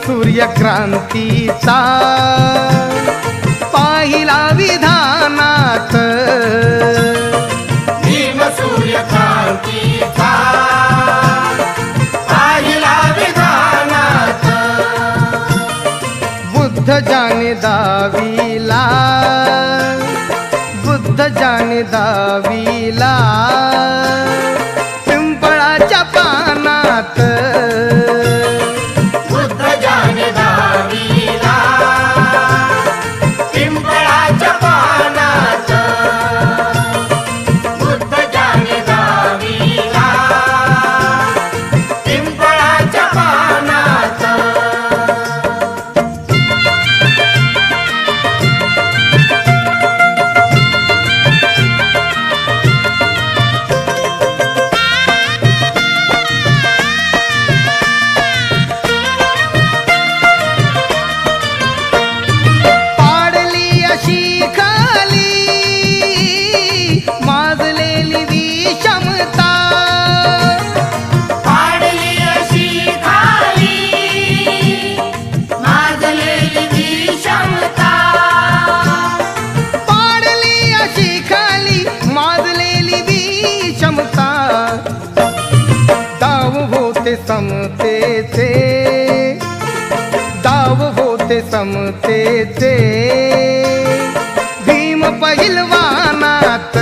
सूर्यक्रांतीचा पाहिला विधानात, भीम सूर्यक्रांतीचा पाहिला विधानात, बुद्ध जाणे दाविला, बुद्ध जाणे दाविला पिंपळाच्या पानात, बुद्ध जाणे दाविला पिंपळाच्या पानात, बुद्ध जाणे दाविला पिंपळाच्या पानात. समतेचे दाव होते समतेचे भीम पहिलवानात,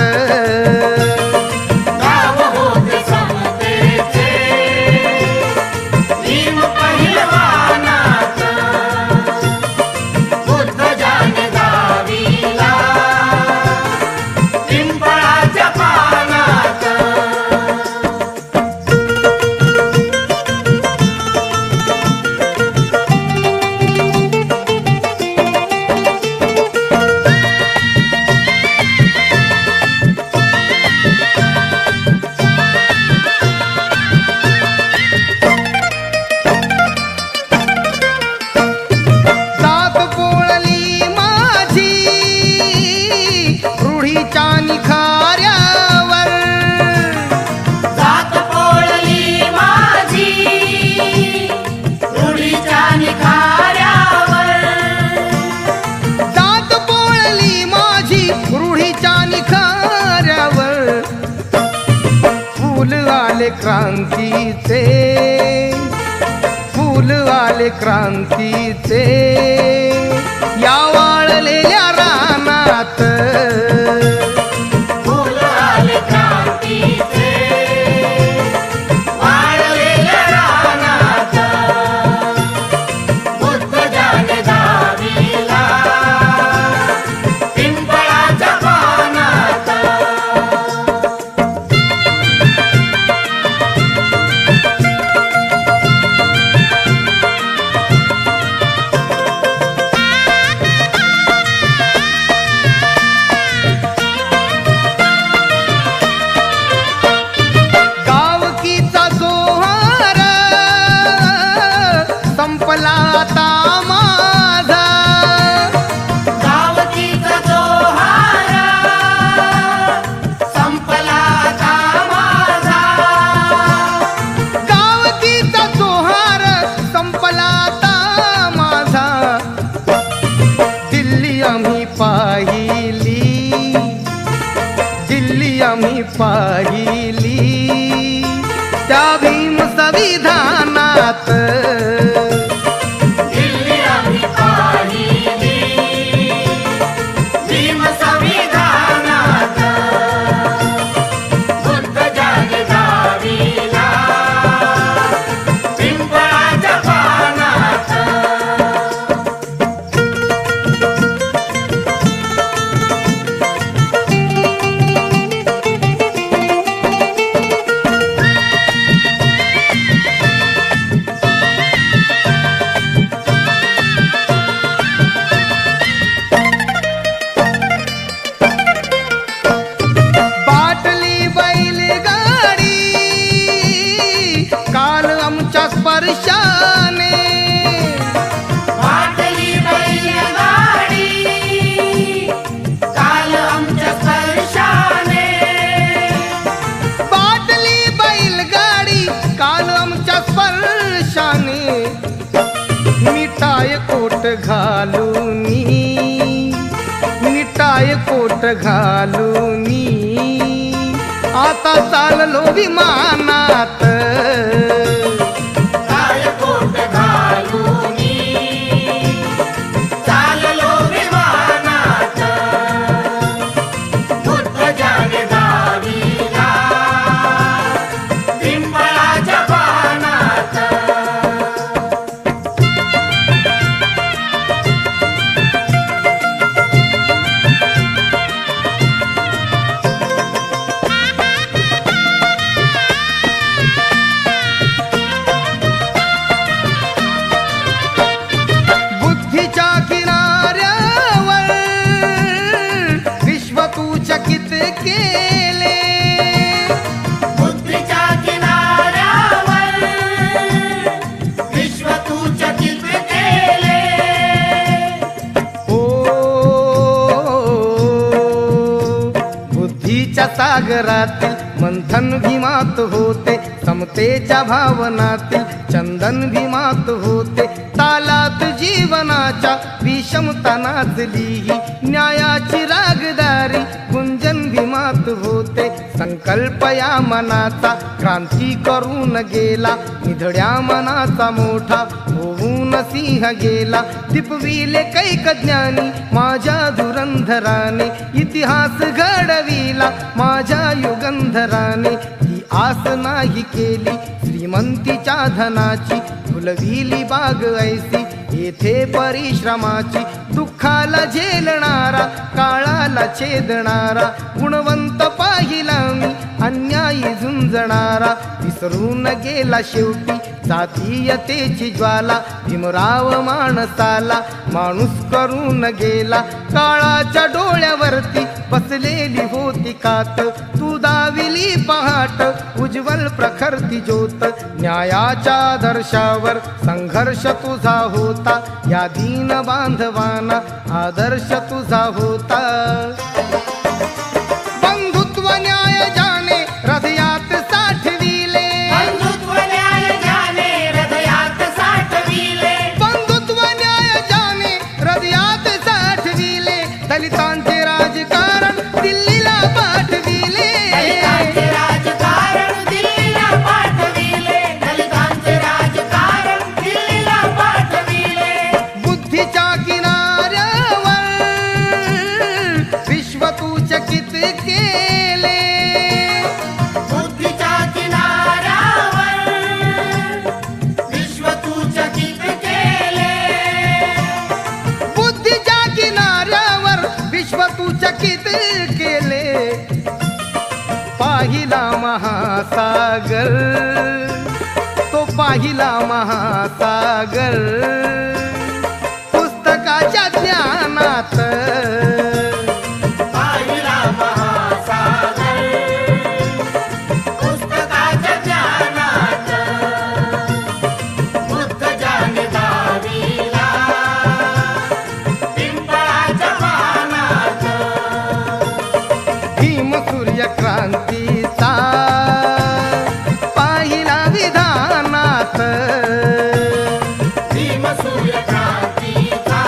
दाव होते समतेचे भीम पहिलवानात, बुद्ध जाणे दाविला पिंपळाच्या पानात. क्रांतीचे फूल आले क्रांतीचे या वाळलेल्या रानात, फूल आले क्रांतीचे वाळलेल्या रानात, बुद्ध जाणे दाविला पिंपळाच्या पानात. संपला आता माझा, गावकीचा जोहार संपला आता माझा, गावकीचा जोहार संपला आता माझा. दिल्ली आम्ही पाहिली, दिल्ली आम्ही पाहिली त्या भीम संविधानात, दिल्ली आम्ही पाहिली भीम संविधानात, बुद्ध जाणे दाविला पिंपळाच्या पानात. स्पर्शाने वाटली बैलगाडी काल आमच्या स्पर्शाने, बाटली बैलगाडी काल आमच्या स्पर्शाने. मी घालूनी, निटाय कोट घालूनी, आता चाललो विमानात. काय कोट घालूनी चाललो विमानात, बुद्ध जागे गावीला पिंपळाच्या पानात. बुद्धीच्या किनाऱ्यावर विश्व तू चकित केले, बुद्धीच्या किनाऱ्यावर विश्व तू चकित केले. ओ बुद्धीच्या सागरातील मंथन भीमात होते, समतेच्या भावनातील चंदन भीमात होते, तालात जीवनाच्या विषमता नाचली ही न्यायाची रागदारी गुंजन भीमात होते. संकल्प या मनाचा क्रांती करून गेला, निधड्या मनाचा मोठा होऊन सिंह गेला. दिपविले कैक ज्ञानी माझ्या धुरंधराने, इतिहास घडविला माझ्या युगंधराने. ही आस नाही केली श्रीमंतीच्या धनाची, फुलविली बाग ऐसी येथे परिश्रमाची. दुःखाला झेलणारा काळाला छेदणारा, गुणवंत पाहिला मी अन्यायी झुंजणारा. विसरून गेला शेवटी जातीयतेची ज्वाला, भीमराव माणसाला माणूस करून गेला. काळाच्या डोळ्यावरती बसलेली होती कात, तू दाविली पहाट उज्ज्वल प्रखरती ज्योत. न्यायाच्या आदर्शावर संघर्ष तुझा होता, या दीन बांधवांना आदर्श तुझा होता. बंधुत्व न्याय जाने हृदयात साठविले, बंधुत्व न्याय जाने हृदयात साठविले. बंधुत्व न्याय जाने हृदयात साठविले, दलितांचे राजकारण दिल्लीला पाठविले. दलितांचे राजकारण दिल्लीला पाठविले, दलितांचे राजकारण दिल्लीला पाठविले. बुद्धीच्या किनाऱ्यावर विश्व तू चकित केले, बुद्धीच्या किनाऱ्यावर विश्व तू चकित केले. बुद्धीच्या किनाऱ्यावर विश्व तू चकित केले. पाहिला महासागर, तो पाहिला महासागर, पुस्तकाच्या ज्ञानात. पाहिला महासागर, पुस्तकाच्या ज्ञानात. बुद्ध जागे गावीला पिंपळाच्या पानात. भीम सूर्यक्रांतीचा पाहिला विधानात. भीम सूर्यक्रांतीचा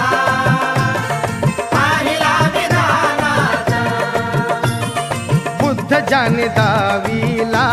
पाहिला विधानात. बुद्ध जाने दाविला